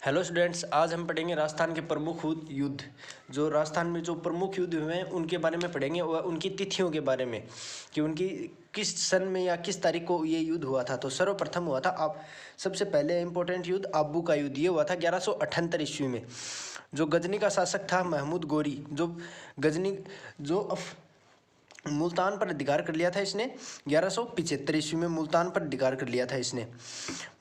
Hello students, आज हम पढ़ेंगे राजस्थान के प्रमुख युद्ध। जो राजस्थान में जो प्रमुख युद्ध हुए हैं उनके बारे में पढ़ेंगे और उनकी तिथियों के बारे में कि उनकी किस सन में या किस तारीख को ये युद्ध हुआ था। तो सर्वप्रथम हुआ था आप सबसे पहले इम्पोर्टेंट युद्ध आबू का युद्ध। ये हुआ था 1178 ईस्वी में। जो गजनी का शासक था महमूद गोरी, जो गजनी जो मुल्तान पर अधिकार कर लिया था इसने 1175 ईस्वी में मुल्तान पर अधिकार कर लिया था इसने।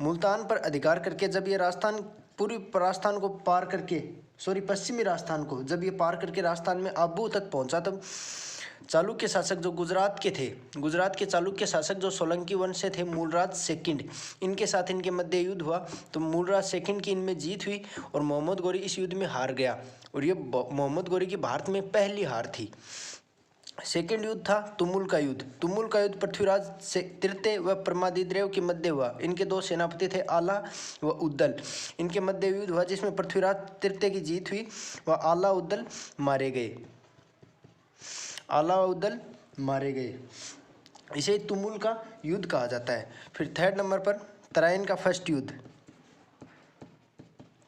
मुल्तान पर अधिकार करके जब ये राजस्थान पूरी राजस्थान को पार करके पश्चिमी राजस्थान को जब ये पार करके राजस्थान में आबू तक पहुंचा, तब चालुक्य शासक जो गुजरात के थे, गुजरात के चालुक्य शासक जो सोलंकी वंश से थे, मूलराज सेकंड, इनके साथ इनके मध्य युद्ध हुआ। तो मूलराज सेकंड की इनमें जीत हुई और मोहम्मद गोरी इस युद्ध में हार गया। और ये मोहम्मद गोरी की भारत में पहली हार थी। सेकेंड युद्ध था तुमुल का युद्ध। तुमुल का युद्ध पृथ्वीराज से तृतीय व प्रमादिदेव के मध्य हुआ। इनके दो सेनापति थे, आला व उद्दल। इनके मध्य युद्ध हुआ जिसमें पृथ्वीराज तृतीय की जीत हुई व आला उद्दल मारे गए। आला व उद्दल मारे गए। इसे तुमुल का युद्ध कहा जाता है। फिर थर्ड नंबर पर तराइन का फर्स्ट युद्ध।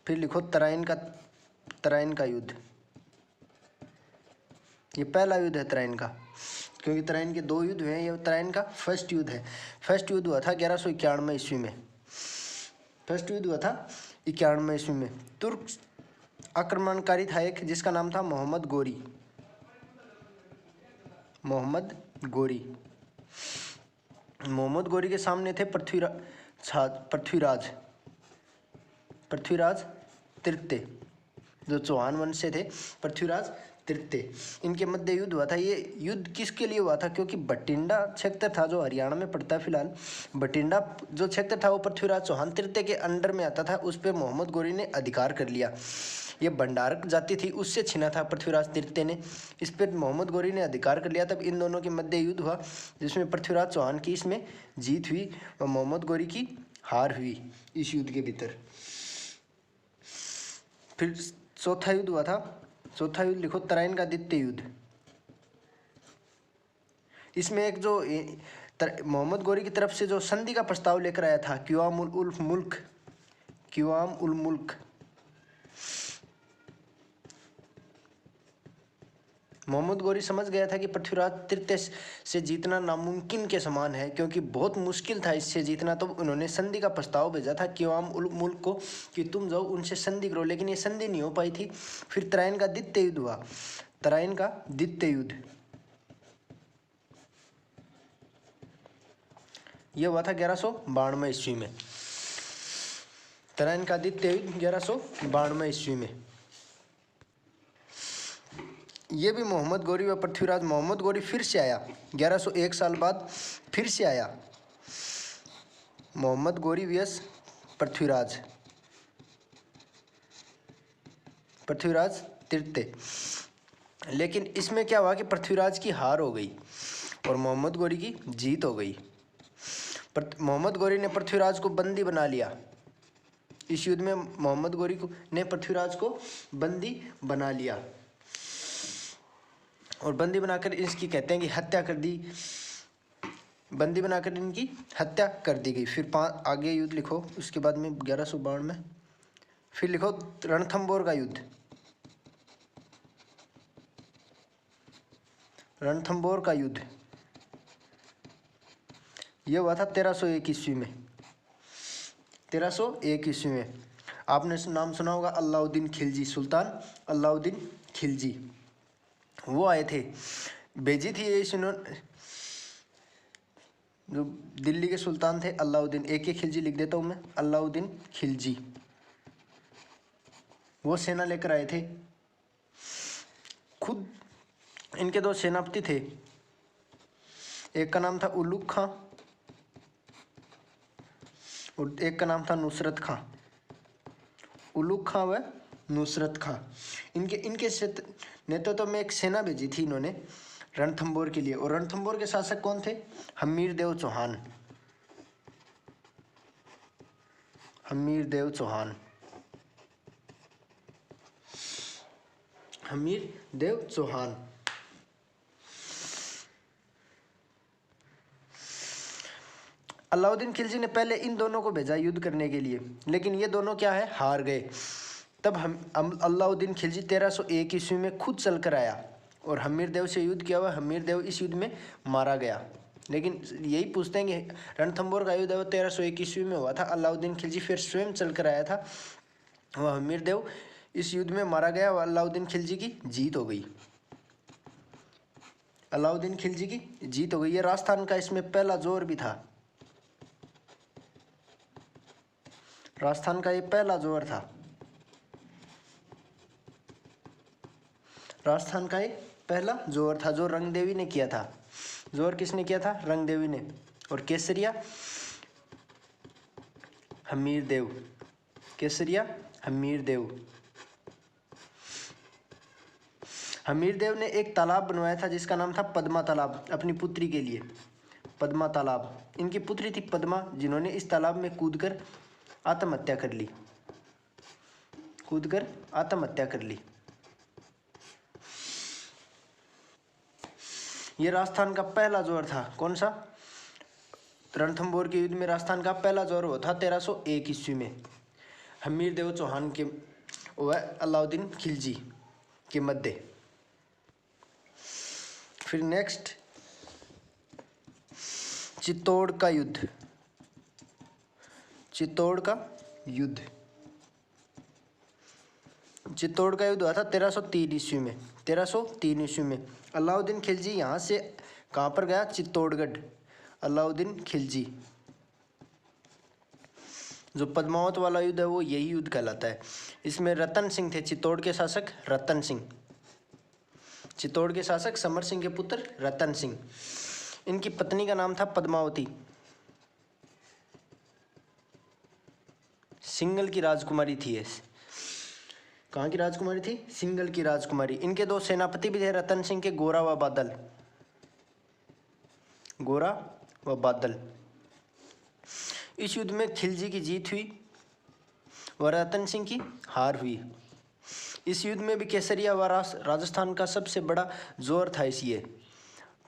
फिर लिखो तराइन का युद्ध। ये पहला युद्ध है तराइन का, क्योंकि तराइन के दो युद्ध हुए हैं। ये तराइन का फर्स्ट युद्ध है। फर्स्ट युद्ध हुआ था 1191 ईस्वी में। फर्स्ट युद्ध हुआ था 91 ईस्वी में। तुर्क आक्रमणकारी था एक, जिसका नाम था मोहम्मद गोरी। मोहम्मद गोरी मोहम्मद गोरी के सामने थे पृथ्वीराज तृतीय, जो चौहान वंश से थे। पृथ्वीराज तृतीय, इनके मध्य युद्ध हुआ था। ये युद्ध किसके लिए हुआ था? क्योंकि बठिंडा क्षेत्र था जो हरियाणा में पड़ता है फिलहाल। बठिंडा जो क्षेत्र था वो पृथ्वीराज चौहान तृतीय के अंडर में आता था। उस पर मोहम्मद गोरी ने अधिकार कर लिया। ये भंडारक जाति थी, उससे छीना था पृथ्वीराज तृतीय ने। इस पर मोहम्मद गोरी ने अधिकार कर लिया। तब इन दोनों के मध्य युद्ध हुआ जिसमें पृथ्वीराज चौहान की इसमें जीत हुई और मोहम्मद गोरी की हार हुई इस युद्ध के भीतर। फिर चौथा युद्ध हुआ था। चौथा युद्ध लिखो तराइन का द्वितीय युद्ध। इसमें एक जो मोहम्मद गोरी की तरफ से जो संधि का प्रस्ताव लेकर आया था क्युआम उल मुल्क, मोहम्मद गोरी समझ गया था कि पृथ्वीराज तृतीय से जीतना नामुमकिन के समान है, क्योंकि बहुत मुश्किल था इससे जीतना। तो उन्होंने संधि का प्रस्ताव भेजा था क्युआम उल मुल्क को कि तुम जाओ उनसे संधि करो, लेकिन ये संधि नहीं हो पाई थी। फिर तराइन का द्वितीय युद्ध हुआ। तराइन का द्वितीय युद्ध ये हुआ था 1192 ईस्वी में। तराइन का द्वितीय युद्ध 1192 ईस्वी में। ये भी मोहम्मद गोरी व पृथ्वीराज, मोहम्मद गोरी फिर से आया 1101 साल बाद, फिर से आया मोहम्मद गोरी vs पृथ्वीराज तृतीय। लेकिन इसमें क्या हुआ कि पृथ्वीराज की हार हो गई और मोहम्मद गोरी की जीत हो गई। मोहम्मद गोरी ने पृथ्वीराज को बंदी बना लिया। इस युद्ध में मोहम्मद गोरी ने पृथ्वीराज को बंदी बना लिया और बंदी बनाकर इसकी कहते हैं कि हत्या कर दी। बंदी बनाकर इनकी हत्या कर दी गई। फिर आगे युद्ध लिखो उसके बाद में 1192 में। फिर लिखो रणथंबोर का युद्ध। रणथंबोर का युद्ध यह हुआ था 1301 ईस्वी में। 1301 ईस्वी में आपने नाम सुना होगा अलाउद्दीन खिलजी, सुल्तान अलाउद्दीन खिलजी। वो आए थे, भेजी थी ये जो दिल्ली के सुल्तान थे अलाउद्दीन, एक खिलजी लिख देता हूँ मैं, अलाउद्दीन खिलजी। वो सेना लेकर आए थे। खुद इनके दो सेनापति थे, एक का नाम था उलुग खां और एक का नाम था नुसरत खां। उलुग खां व नुसरत खां, इनके नेतृत्व में एक सेना भेजी थी इन्होंने रणथंबोर के लिए। और रणथंबोर के शासक कौन थे? हमीरदेव चौहान। हमीरदेव चौहान। हमीरदेव चौहान। अलाउद्दीन खिलजी ने पहले इन दोनों को भेजा युद्ध करने के लिए, लेकिन ये दोनों क्या है, हार गए। तब हम अलाउद्दीन खिलजी 1301 ईस्वी में खुद चल कर आया और हमीरदेव से युद्ध किया हुआ। हमीरदेव इस युद्ध में मारा गया। लेकिन यही पूछते हैं कि रणथंभौर का युद्ध है वो 1301 ईस्वी में हुआ था। अलाउद्दीन खिलजी फिर स्वयं चल कर आया था, वह हमीरदेव इस युद्ध में मारा गया और अलाउद्दीन खिलजी की जीत हो गई। अलाउद्दीन खिलजी की जीत हो गई। ये राजस्थान का इसमें पहला जोर भी था। राजस्थान का ये पहला जोर था। राजस्थान का ये पहला जोर था जो रंगदेवी ने किया था। जोर किसने किया था? रंगदेवी ने। और केसरिया हमीरदेव। केसरिया हमीरदेव। हमीरदेव ने एक तालाब बनवाया था जिसका नाम था पद्मा तालाब, अपनी पुत्री के लिए। पद्मा तालाब। इनकी पुत्री थी पद्मा, जिन्होंने इस तालाब में कूदकर आत्महत्या कर ली। कूदकर आत्महत्या कर ली। ये राजस्थान का पहला जोर था। कौन सा? रणथंभौर के युद्ध में राजस्थान का पहला जोर हुआ था 1301 ईस्वी में हमीरदेव चौहान के व अलाउद्दीन खिलजी के मध्य। फिर नेक्स्ट चित्तौड़ का युद्ध। चित्तौड़ का युद्ध। चित्तौड़ का युद्ध हुआ था 1303 ईस्वी में। 1303 ईस्वी में अलाउद्दीन खिलजी यहाँ से कहाँ पर गया? चित्तौड़गढ़। अलाउद्दीन खिलजी। जो पद्मावत वाला युद्ध है वो यही युद्ध कहलाता है। इसमें रतन सिंह थे चित्तौड़ के शासक। रतन सिंह। चित्तौड़ के शासक समर सिंह के पुत्र रतन सिंह। इनकी पत्नी का नाम था पद्मावती। सिंघल की राजकुमारी थी। कहाँ की राजकुमारी थी? सिंघल की राजकुमारी। इनके दो सेनापति भी थे रतन सिंह के, गोरा व बादल। गोरा व बादल। इस युद्ध में खिलजी की जीत हुई व रतन सिंह की हार हुई। इस युद्ध में भी केसरिया व राजस्थान का सबसे बड़ा जोर था।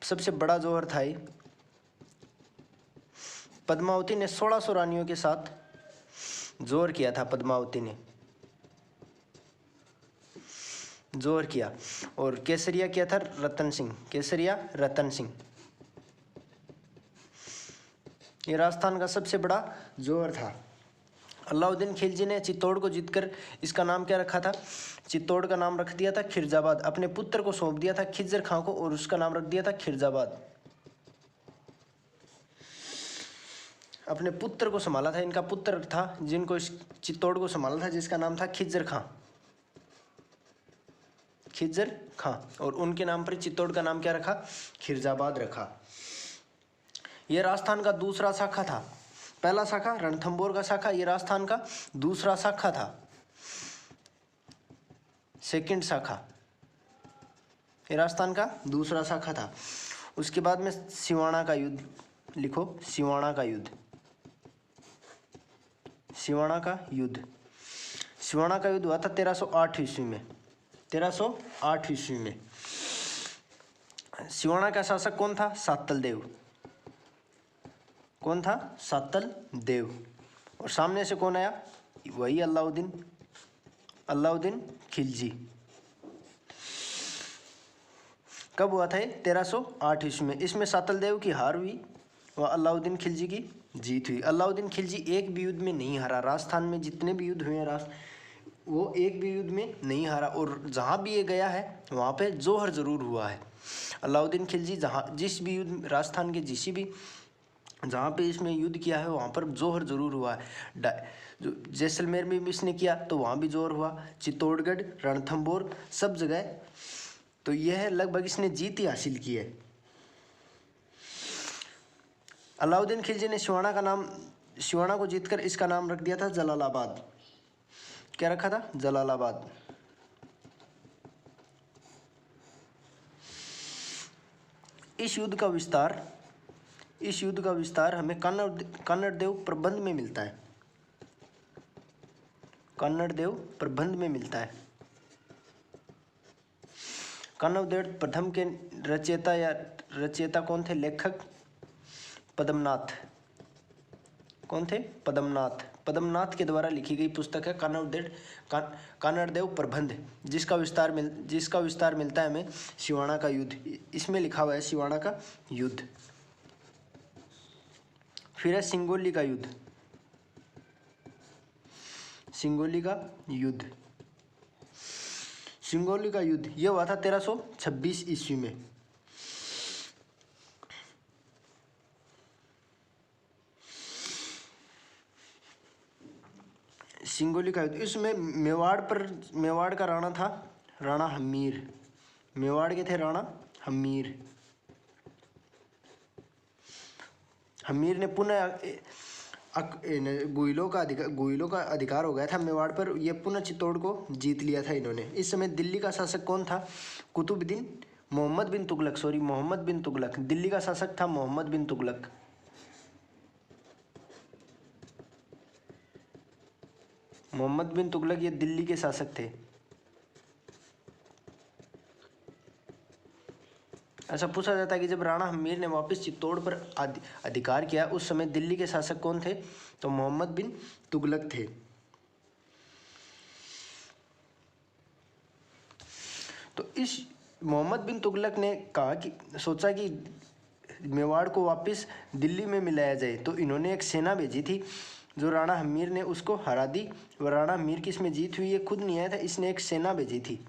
सबसे बड़ा जोर था। पद्मावती ने 1600 रानियों के साथ जोर किया था। पद्मावती ने जोर किया और केसरिया किया था रतन सिंह। केसरिया रतन सिंह। ये राजस्थान का सबसे बड़ा जोर था। अलाउद्दीन खिलजी ने चित्तौड़ को जीतकर इसका नाम क्या रखा था? चित्तौड़ का नाम रख दिया था खिरजाबाद। अपने पुत्र को सौंप दिया था खिज्जर खां को और उसका नाम रख दिया था खिरजाबाद। अपने पुत्र को संभाला था। इनका पुत्र था जिनको इस चित्तौड़ को संभाला था, जिसका नाम था खिज्जर खां। खिज्जर खां। और उनके नाम पर चित्तौड़ का नाम क्या रखा? खिरजाबाद रखा। यह राजस्थान का दूसरा शाखा था। पहला शाखा रणथंभौर का शाखा, ये राजस्थान का दूसरा शाखा था। सेकंड शाखा। ये राजस्थान का दूसरा शाखा था। उसके बाद में सिवाना का युद्ध लिखो। सिवाना का युद्ध। सिवाना का युद्ध। सिवाना का युद्ध हुआ था 1308 ईस्वी में। 1308 ईस्वी में। सिवाना का शासक कौन था? सातल देव। कौन था? सातल देव। और सामने से कौन आया? वही अलाउद्दीन। अलाउद्दीन खिलजी। कब हुआ था ये? 1308 ईस्वी में। इसमें सातल देव की हार हुई व अलाउद्दीन खिलजी की जीत हुई। अलाउद्दीन खिलजी एक भी युद्ध में नहीं हारा। राजस्थान में जितने भी युद्ध हुए हैं वो एक भी युद्ध में नहीं हारा। और जहाँ भी ये गया है वहाँ पे जोहर जरूर हुआ है। अलाउद्दीन खिलजी जिस भी युद्ध राजस्थान के जहाँ पे इसमें युद्ध किया है वहाँ पर जोहर जरूर हुआ है। जो जैसलमेर में भी इसने किया तो वहाँ भी जोहर हुआ। चित्तौड़गढ़, रणथंभौर, सब जगह। तो यह लगभग इसने जीत ही हासिल की है। अलाउद्दीन खिलजी ने सिवाना को जीतकर इसका नाम रख दिया था जलालाबाद। क्या रखा था? जलालाबाद। इस युद्ध का विस्तार हमें कन्नड़ देव प्रबंध में मिलता है। कन्नड़ देव प्रबंध में मिलता है। कन्नड़ देव प्रथम के रचयिता कौन थे? लेखक पद्मनाथ। कौन थे? पद्मनाथ। पद्मनाथ के द्वारा लिखी गई पुस्तक है कानड़देव प्रबंध, जिसका विस्तार मिलता है हमें सिवाना का युद्ध। इसमें लिखा हुआ है सिवाना का युद्ध। फिर है सिंगोली का युद्ध। सिंगोली का युद्ध, सिंगोली का युद्ध यह हुआ था 1326 ईस्वी में। सिंगोली का युद्ध, इसमें मेवाड़ का राणा था राणा हमीर। मेवाड़ के थे राणा हमीर। हमीर ने पुनः गुइलों का अधिकार हो गया था मेवाड़ पर। यह पुनः चित्तौड़ को जीत लिया था इन्होंने। इस समय दिल्ली का शासक कौन था? मोहम्मद बिन तुगलक। दिल्ली का शासक था मोहम्मद बिन तुगलक। मोहम्मद बिन तुगलक ये दिल्ली के शासक थे। ऐसा पूछा जाता है कि जब राणा हमीर ने वापस चित्तौड़ पर अधिकार किया, उस समय दिल्ली के शासक कौन थे? तो मोहम्मद बिन तुगलक थे। तो इस मोहम्मद बिन तुगलक ने सोचा कि मेवाड़ को वापस दिल्ली में मिलाया जाए, तो इन्होंने एक सेना भेजी थी जो राणा हमीर ने उसको हरा दी। और राणा हमीर की इसमें जीत हुई, ये खुद नहीं आया था, इसने एक सेना भेजी थी।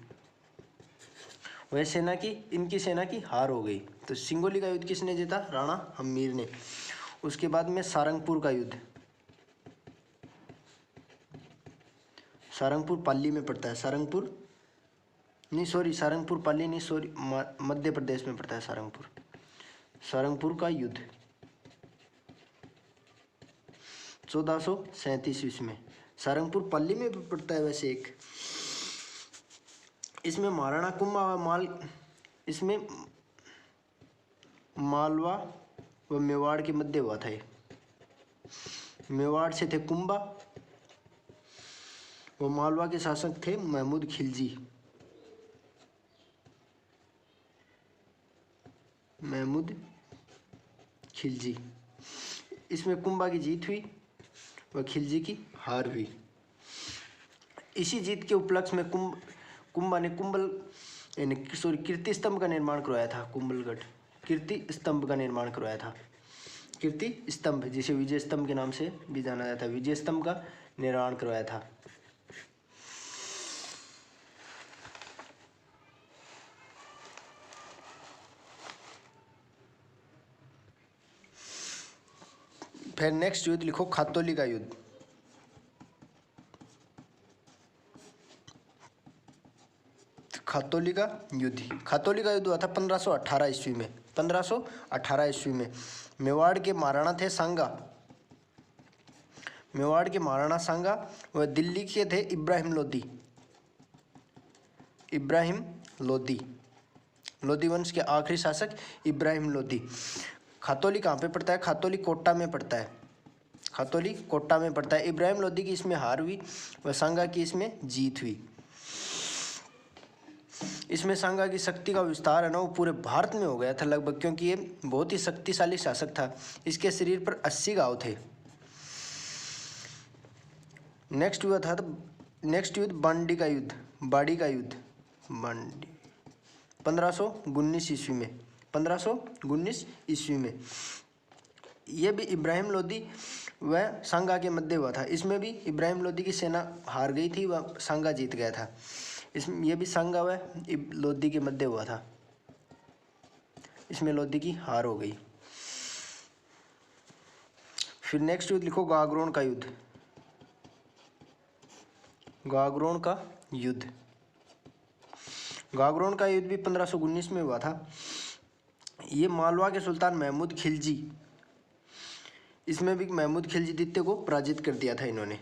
वह इनकी सेना की हार हो गई। तो सिंगोली का युद्ध किसने जीता? राणा हमीर ने। उसके बाद में सारंगपुर का युद्ध। सारंगपुर पाली में पड़ता है। सारंगपुर पाली नहीं, मध्य प्रदेश में पड़ता है सारंगपुर का युद्ध 1437 ईस्वी में। सारंगपुर पाली में भी पड़ता है वैसे एक। इसमें मालवा व मेवाड़ के मध्य हुआ था। मेवाड़ से थे कुंभा व मालवा के शासक थे महमूद खिलजी। इसमें कुंभा की जीत हुई व खिलजी की हार हुई। इसी जीत के उपलक्ष्य में कुंभा ने कीर्ति स्तंभ का निर्माण करवाया था। कुंभलगढ़ कीर्ति स्तंभ का निर्माण करवाया था। कीर्ति स्तंभ, जिसे विजय स्तंभ के नाम से भी जाना जाता है, विजय स्तंभ का निर्माण करवाया था। फिर नेक्स्ट युद्ध लिखो खातौली का युद्ध। खातौली का युद्ध हुआ था 1518 ईस्वी में। 1518 ईस्वी में मेवाड़ के महाराणा थे सांगा। व दिल्ली के थे इब्राहिम लोदी वंश के आखिरी शासक इब्राहिम लोदी। खातौली कहाँ पे पड़ता है? खातौली कोटा में पड़ता है। इब्राहिम लोदी की इसमें हार हुई व सांगा की इसमें जीत हुई। इसमें सांगा की शक्ति का विस्तार है ना, वो पूरे भारत में हो गया था लगभग, क्योंकि ये बहुत ही शक्तिशाली शासक था। इसके शरीर पर 80 घाव थे। नेक्स्ट युद्ध बाड़ी का युद्ध 1519 ईस्वी में। यह भी इब्राहिम लोदी व सांगा के मध्य हुआ था। इसमें भी इब्राहिम लोदी की सेना हार गई थी व सांगा जीत गया था। यह भी सांगा व लोदी के मध्य हुआ था। इसमें लोदी की हार हो गई। फिर नेक्स्ट युद्ध लिखो गागरोन का युद्ध। गागरोन का युद्ध भी 1519 में हुआ था। ये मालवा के सुल्तान महमूद खिलजी, इसमें भी महमूद खिलजी द्वितीय को पराजित कर दिया था इन्होंने।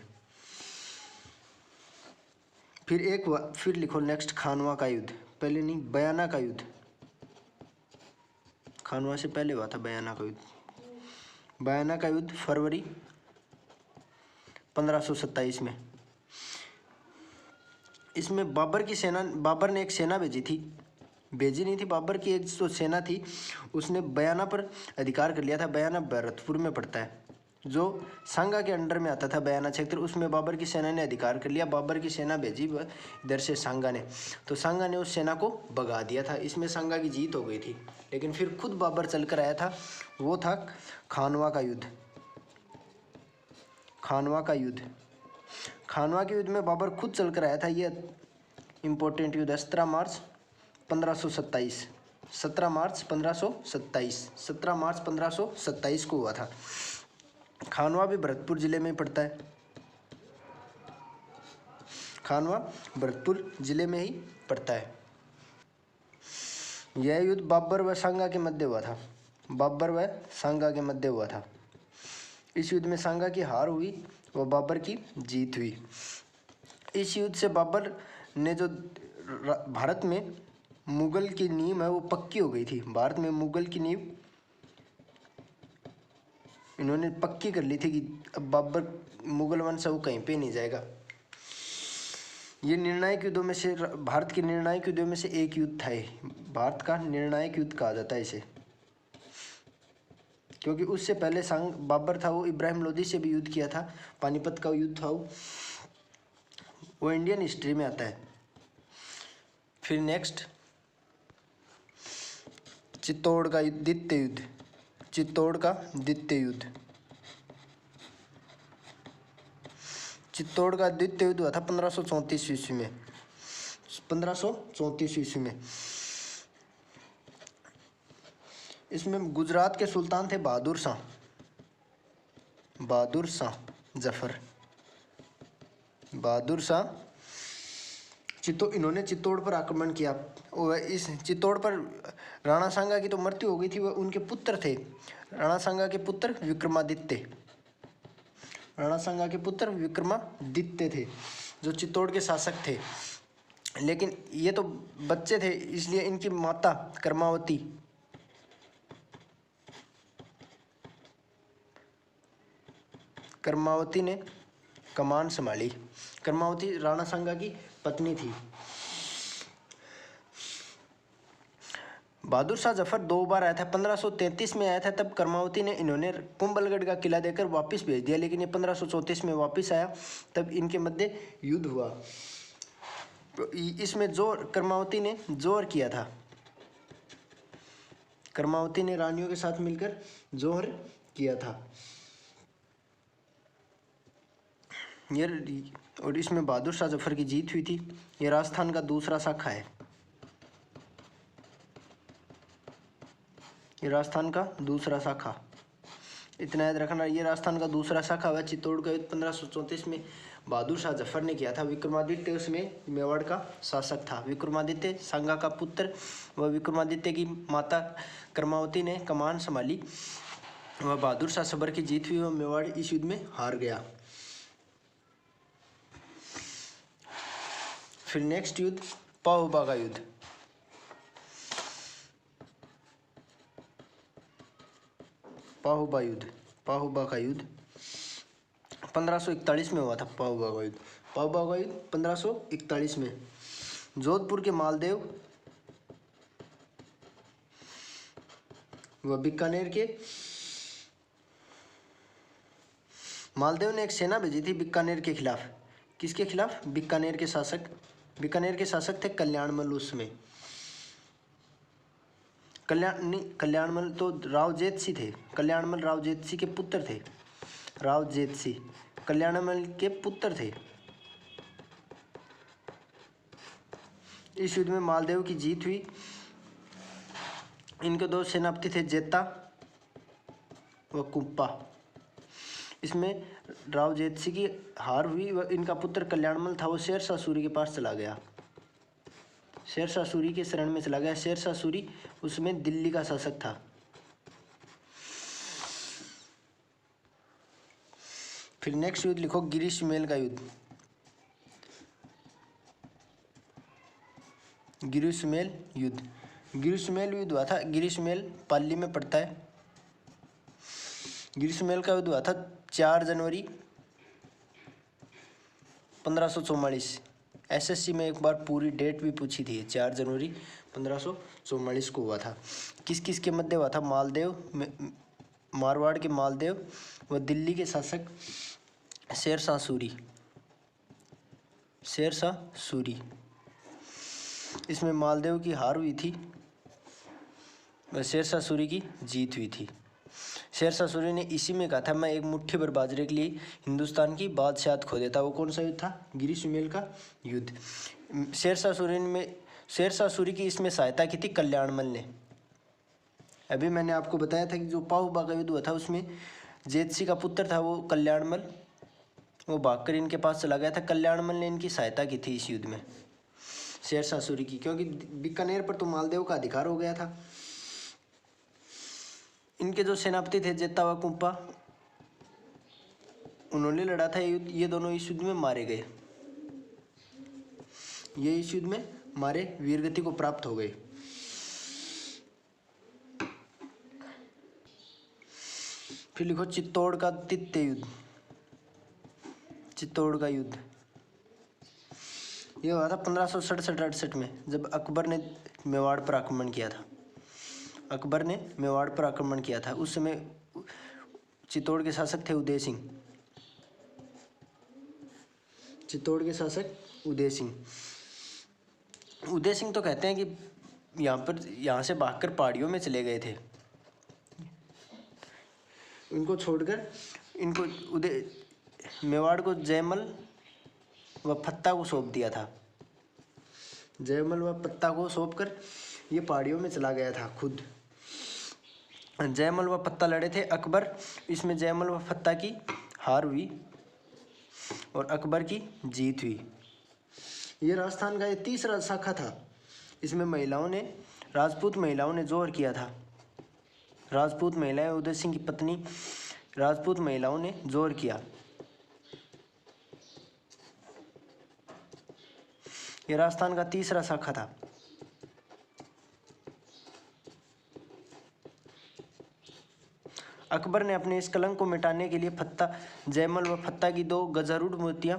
फिर लिखो नेक्स्ट खानवा का युद्ध। पहले नहीं, बयाना का युद्ध। खानवा से पहले हुआ था बयाना का युद्ध फरवरी 1527 में। इसमें बाबर ने एक सेना भेजी नहीं थी। बाबर की एक जो सेना थी उसने बयाना पर अधिकार कर लिया था। बयाना भरतपुर में पड़ता है। जो सांगा के अंडर में आता था बयाना क्षेत्र, उसमें बाबर की सेना ने अधिकार कर लिया। बाबर की सेना भेजी इधर से सांगा ने, तो सांगा ने उस सेना को भगा दिया था। इसमें सांगा की जीत हो गई थी। लेकिन फिर खुद बाबर चलकर आया था, वो था खानवा का युद्ध। खानवा का युद्ध, खानवा के युद्ध में बाबर खुद चलकर आया था। ये इम्पोर्टेंट युद्ध 17 मार्च 1527, 17 मार्च 1527, 17 मार्च 1527 को हुआ था। खानवा भी भरतपुर जिले में पड़ता है। खानवा भरतपुर जिले में ही पड़ता है। यह युद्ध बाबर व सांगा के मध्य हुआ था। बाबर व सांगा के मध्य हुआ था। इस युद्ध में सांगा की हार हुई व बाबर की जीत हुई। इस युद्ध से बाबर ने जो भारत में मुगल की नींव है वो पक्की हो गई थी। भारत में मुगल की नींव इन्होंने पक्की कर ली थी कि अब बाबर मुगल वंश वो कहीं पे नहीं जाएगा। ये निर्णायक युद्धों में से, भारत के निर्णायक युद्धों में से एक युद्ध था। भारत का निर्णायक युद्ध कहा जाता है इसे, क्योंकि उससे पहले बाबर था वो इब्राहिम लोदी से भी युद्ध किया था। पानीपत का युद्ध था वो इंडियन हिस्ट्री में आता है। फिर नेक्स्ट चित्तौड़ का द्वितीय युद्ध, चित्तौड़ का द्वितीय युद्ध। चित्तौड़ का द्वितीय युद्ध हुआ था 1534 ईस्वी में, 1534 ईस्वी में। इसमें गुजरात के सुल्तान थे बहादुर शाह, बहादुर शाह जफर, बहादुर शाह। इन्होंने चित्तौड़ पर आक्रमण किया। इस चित्तौड़ पर राणा सांगा की तो मृत्यु हो गई थी। वह उनके पुत्र थे, राणा सांगा के पुत्र विक्रमादित्य, राणा सांगा के पुत्र विक्रमादित्य थे जो चित्तौड़ के शासक थे। लेकिन ये तो बच्चे थे, इसलिए इनकी माता कर्मावती, कर्मावती ने कमान संभाली। कर्मावती राणा सांगा की पत्नी थी। बहादुर शाह जफर 2 बार आया था। 1533 में आया था, तब कर्मावती ने इन्होंने कुंभलगढ़ का किला देकर वापस भेज दिया। लेकिन ये 1534 में वापस आया, तब इनके मध्य युद्ध हुआ। इसमें जोर कर्मावती ने जोर किया था। कर्मावती ने रानियों के साथ मिलकर जोहर किया था। और इसमें बहादुर शाह जफर की जीत हुई थी। ये राजस्थान का दूसरा शाखा है, ये राजस्थान का दूसरा शाखा, इतना याद रखना। ये राजस्थान का दूसरा शाखा हुआ। चित्तौड़ का युद्ध 1534 में बहादुर शाह जफर ने किया था। विक्रमादित्य उसमें मेवाड़ का शासक था। विक्रमादित्य सांगा का पुत्र व विक्रमादित्य की माता कर्मावती ने कमान संभाली व बहादुर शाह जफर की जीत हुई व मेवाड़ इस युद्ध में हार गया। फिर नेक्स्ट युद्ध पाहुबा का युद्ध। पाहुबा युद्ध, पाहुबा का युद्ध 1541 में हुआ था। पाहुबा का युद्ध, पाहुबा का युद्ध 1541 में जोधपुर के मालदेव व बीकानेर के, मालदेव ने एक सेना भेजी थी बीकानेर के खिलाफ। किसके खिलाफ? बीकानेर के शासक, बीकानेर के शासक थे कल्याणमल। उसमें कल्याणमल तो रावजेत सिंह थे। कल्याणमल रावजेत सिंह के पुत्र थे। रावजेत सिंह कल्याणमल के पुत्र थे। इस युद्ध में मालदेव की जीत हुई। इनके 2 सेनापति थे, जेता व कुप्पा। इसमें रावजेत सिंह की हार हुई व इनका पुत्र कल्याणमल था वो शेरशाह सूरी के पास चला गया, शेरशाह सूरी के शरण में चला गया। शेरशाह सूरी उसमें दिल्ली का शासक था। फिर नेक्स्ट युद्ध लिखो गिरिशमेल का युद्ध। गिरिशमेल युद्ध, गिरिशमेल युद्ध हुआ था। गिरिशमेल पाली में पड़ता है। गिरिशमेल का युद्ध हुआ था 4 जनवरी 1544। एसएससी में एक बार पूरी डेट भी पूछी थी। 4 जनवरी 1544 को हुआ था। किस किस के मध्य हुआ था? मारवाड़ के मालदेव व दिल्ली के शासक शेरशाह सूरी। शेरशाह सूरी, इसमें मालदेव की हार हुई थी व शेरशाह सूरी की जीत हुई थी। शेरशाह सूरी ने इसी में कहा था, मैं एक मुट्ठी भर बाजरे के लिए हिंदुस्तान की बादशाहत खो देता। वो कौन सा युद्ध था? गिरी सुमेल का युद्ध। शेरशाह सूरी की इसमें सहायता की थी कल्याणमल ने। अभी मैंने आपको बताया था कि जो पाहुबा का युद्ध हुआ था उसमें जेतसी का पुत्र था वो कल्याणमल, वो भागकर इनके पास चला गया था। कल्याणमल ने इनकी सहायता की थी इस युद्ध में शेरशाह सूरी की, क्योंकि बीकानेर पर तो मालदेव का अधिकार हो गया था। इनके जो सेनापति थे जेता व कुंपा, उन्होंने लड़ा था युद्ध। ये दोनों इस युद्ध में मारे गए। ये इस युद्ध में मारे वीरगति को प्राप्त हो गए। फिर लिखो चित्तौड़ का द्वितीय युद्ध। चित्तौड़ का युद्ध ये हुआ था 1567-68 में, जब अकबर ने मेवाड़ पर आक्रमण किया था। अकबर ने मेवाड़ पर आक्रमण किया था। उस समय चित्तौड़ के शासक थे उदय सिंह। चित्तौड़ के शासक उदय सिंह। उदय सिंह तो कहते हैं कि यहाँ से भागकर पहाड़ियों में चले गए थे। इनको छोड़कर इनको मेवाड़ को जयमल व फत्ता को सौंप दिया था। जयमल व फत्ता को सौंपकर ये पहाड़ियों में चला गया था खुद। जयमल व फत्ता लड़े थे अकबर, इसमें जयमल व फत्ता की हार हुई और अकबर की जीत हुई। ये राजस्थान का ये तीसरा शाखा था। इसमें राजपूत महिलाओं ने जोर किया था। राजपूत महिलाएं, उदय सिंह की पत्नी राजपूत महिलाओं ने जोर किया। ये राजस्थान का तीसरा शाखा था। अकबर ने अपने इस कलंक को मिटाने के लिए जयमल व फत्ता की 2 गजारूढ़ मूर्तियां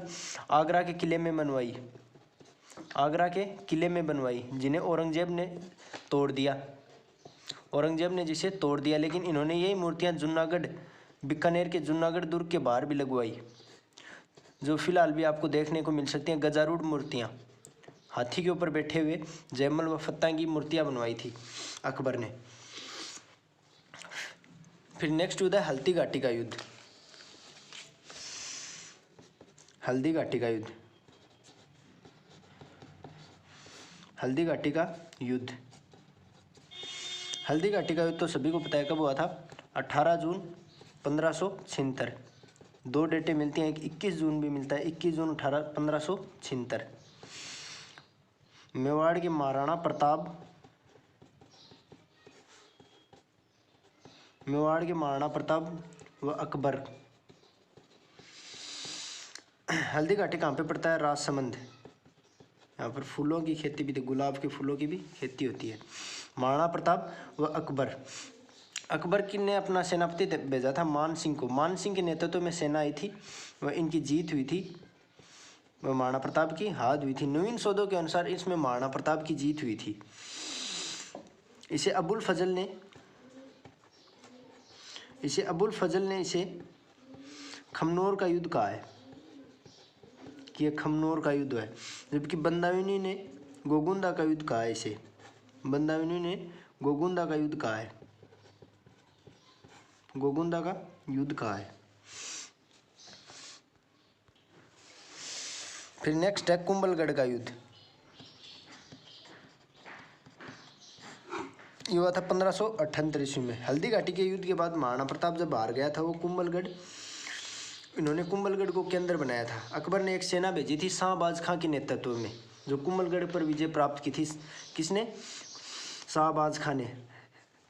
आगरा के किले में बनवाई। आगरा के किले में बनवाई, जिन्हें औरंगजेब ने तोड़ दिया। औरंगजेब ने जिसे तोड़ दिया, लेकिन इन्होंने यही मूर्तियां जूनागढ़, बीकानेर के जूनागढ़ दुर्ग के बाहर भी लगवाई, जो फिलहाल भी आपको देखने को मिल सकती हैं। गजारूढ़ मूर्तियां, हाथी के ऊपर बैठे हुए जयमल व फत्ता की मूर्तियां बनवाई थी अकबर ने। फिर नेक्स्ट युद्ध है हल्दी घाटी का युद्ध। हल्दी घाटी का युद्ध। हल्दी घाटी का युद्ध। हल्दी घाटी का युद्ध तो सभी को पता है कब हुआ था? 18 जून 1576। 2 डेटें मिलती हैं, 21 जून भी मिलता है। 21 जून 1576। मेवाड़ के महाराणा प्रताप व अकबर। हल्दी घाटी कहाँ पे पड़ता है? राजसमंद। यहाँ पर फूलों की खेती भी थी, गुलाब के फूलों की भी खेती होती है। महाराणा प्रताप व अकबर। अकबर की ने अपना सेनापति भेजा था मान सिंह को। मान सिंह के नेतृत्व में सेना आई थी वह इनकी जीत हुई थी, वह महाराणा प्रताप की हार हुई थी। नवीन सौदों के अनुसार इसमें महाराणा प्रताप की जीत हुई थी। इसे अबुल फजल ने इसे खमनोर का युद्ध कहा है कि यह खमनोर का युद्ध है, जबकि बंदावीनी ने गोगुंदा का युद्ध कहा है। इसे बंदावीनी ने गोगुंदा का युद्ध कहा है। गोगुंदा का युद्ध कहा है। फिर नेक्स्ट है कुंभलगढ़ का युद्ध। ये हुआ था 1578 ईस्वी में। हल्दी घाटी के युद्ध के बाद महाराणा प्रताप जब हार गया था, वो इन्होंने कुंभलगढ़ को केंद्र बनाया था। अकबर ने एक सेना भेजी थी शाहबाज खां के नेतृत्व में, जो कुंभलगढ़ पर विजय प्राप्त की थी। किसने? शाहबाज खां ने।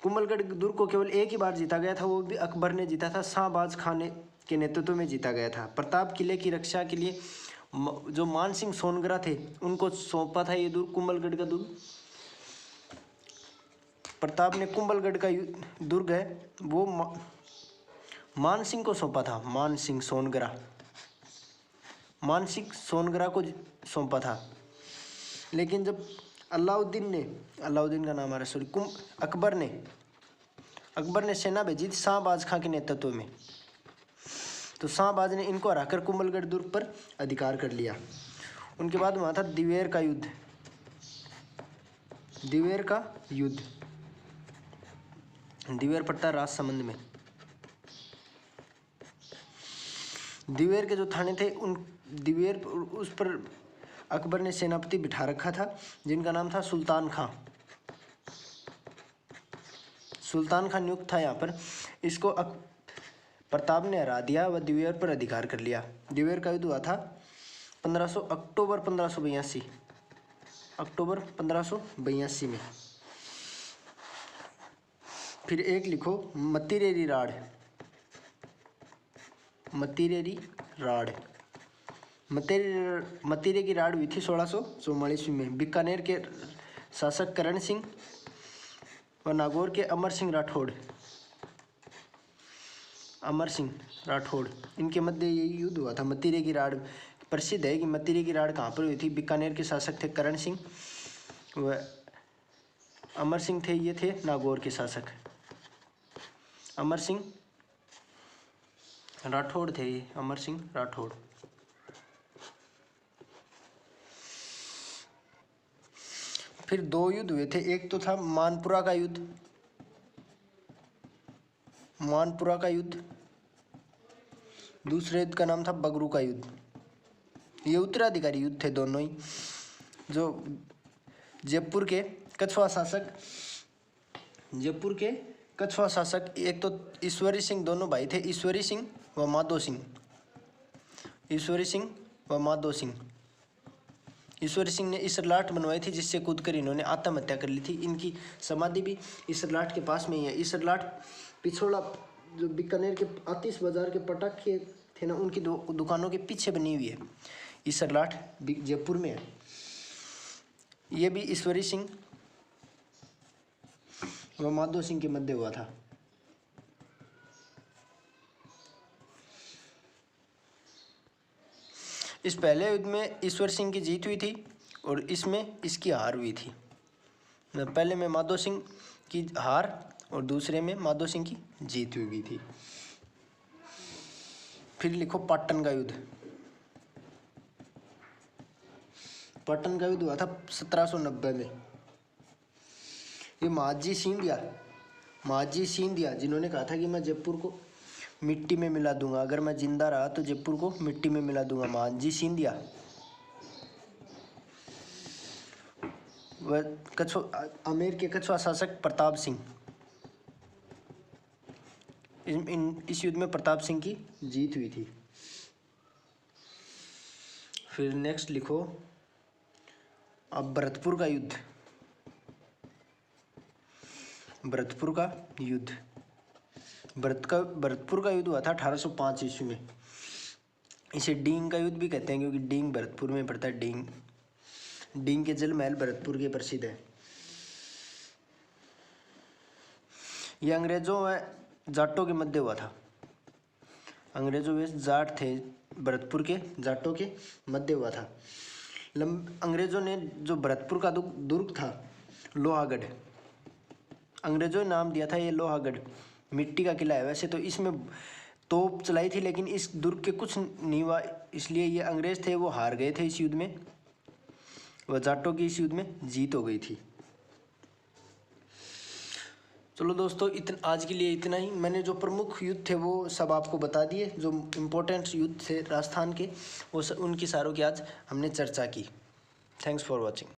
कुंभलगढ़ दुर्ग को केवल एक ही बार जीता गया था, वो भी अकबर ने जीता था। शाहबाज खां के नेतृत्व में जीता गया था। प्रताप किले की रक्षा के लिए जो मान सिंह सोनगरा थे, उनको सौंपा था ये दुर्ग, कुंभलगढ़ का दुर्ग। प्रताप ने कुंभलगढ़ का दुर्ग है वो मान सिंह को सौंपा था। मान सिंह सोनगरा को सौंपा था। लेकिन जब अलाउद्दीन का नाम आ रहा है, अकबर अकबर ने सेना भेजी थी शाहबाज खां के नेतृत्व में। तो शाहबाज ने इनको हराकर कुंभलगढ़ दुर्ग पर अधिकार कर लिया। उनके बाद हुआ था दिवेर का युद्ध। दिवेर का युद्ध, दिवेर पड़ता है राजसमंद में। दिवेर के जो थाने थे उन दिवेर उस पर अकबर ने सेनापति बिठा रखा था जिनका नाम था सुल्तान खां। सुल्तान खां नियुक्त था यहाँ पर। इसको प्रताप ने हरा दिया व दिवेर पर अधिकार कर लिया। दिवेर का युद्ध हुआ था अक्टूबर 1582, अक्टूबर 1582 में। फिर एक लिखो मतीरेरी राड़। मतीरेरी राड़, मतीरे की राड़ हुई थी 1644 में। बीकानेर के शासक करण सिंह व नागौर के अमर सिंह राठौड़, अमर सिंह राठौड़, इनके मध्य ये युद्ध हुआ था। मतीरे की राड़ प्रसिद्ध है कि मतीरे की राड़ कहाँ पर हुई थी। बीकानेर के शासक थे करण सिंह व अमर सिंह थे, ये थे नागौर के शासक। अमर सिंह राठौड़ थे ये, अमर सिंह राठौड़। फिर दो युद्ध हुए थे। एक तो था मानपुरा का युद्ध, मानपुरा का युद्ध। दूसरे युद्ध का नाम था बगरू का युद्ध। ये उत्तराधिकारी युद्ध थे दोनों ही। जो जयपुर के कछुआ शासक, जयपुर के कछुआ शासक एक तो ईश्वरी सिंह, दोनों भाई थे, ईश्वरी सिंह व माधो सिंह, ईश्वरी सिंह व माधो सिंह। ईश्वरी सिंह ने इसरलाट बनवाई थी जिससे कूदकर इन्होंने आत्महत्या कर ली थी। इनकी समाधि भी इसरलाट के पास में ही है। इसरलाट पिछोड़ा जो बीकानेर के आतिश बाजार के पटाखे थे ना, उनकी दुकानों के पीछे बनी हुई है। इसरलाट जयपुर में है। ये भी ईश्वरी सिंह व माधो सिंह के मध्य हुआ था। इस पहले युद्ध में ईश्वर सिंह की जीत हुई थी और इसमें इसकी हार हुई थी। पहले में माधो सिंह की हार और दूसरे में माधो सिंह की जीत हुई थी। फिर लिखो पाटन का युद्ध। पाटन का युद्ध हुआ था 1790 में। ये महाजी सिंधिया जिन्होंने कहा था कि मैं जयपुर को मिट्टी में मिला दूंगा, अगर मैं जिंदा रहा तो जयपुर को मिट्टी में मिला दूंगा। महाजी सिंधिया व आमेर के कछुआ शासक प्रताप सिंह। इस युद्ध में प्रताप सिंह की जीत हुई थी। फिर नेक्स्ट लिखो अब भरतपुर का युद्ध। भरतपुर का युद्ध, भरतपुर का युद्ध हुआ था 1805 ईस्वी में। इसे डींग का युद्ध भी कहते हैं क्योंकि डींग भरतपुर में पड़ता है। डींग के जल महल भरतपुर के प्रसिद्ध है। यह अंग्रेजों व जाटों के मध्य हुआ था। अंग्रेजों व जाट थे, भरतपुर के जाटों के मध्य हुआ था। अंग्रेजों ने जो भरतपुर का दुर्ग था लोहागढ़, अंग्रेजों ने नाम दिया था ये लोहागढ़। मिट्टी का किला है। वैसे तो इसमें तोप चलाई थी लेकिन इस दुर्ग के कुछ नहीं हुआ, इसलिए ये अंग्रेज थे वो हार गए थे इस युद्ध में। वह जाटों की इस युद्ध में जीत हो गई थी। चलो दोस्तों, आज के लिए इतना ही। मैंने जो प्रमुख युद्ध थे वो सब आपको बता दिए। जो इम्पोर्टेंट युद्ध थे राजस्थान के वो उनकी सारों की आज हमने चर्चा की। Thanks for watching.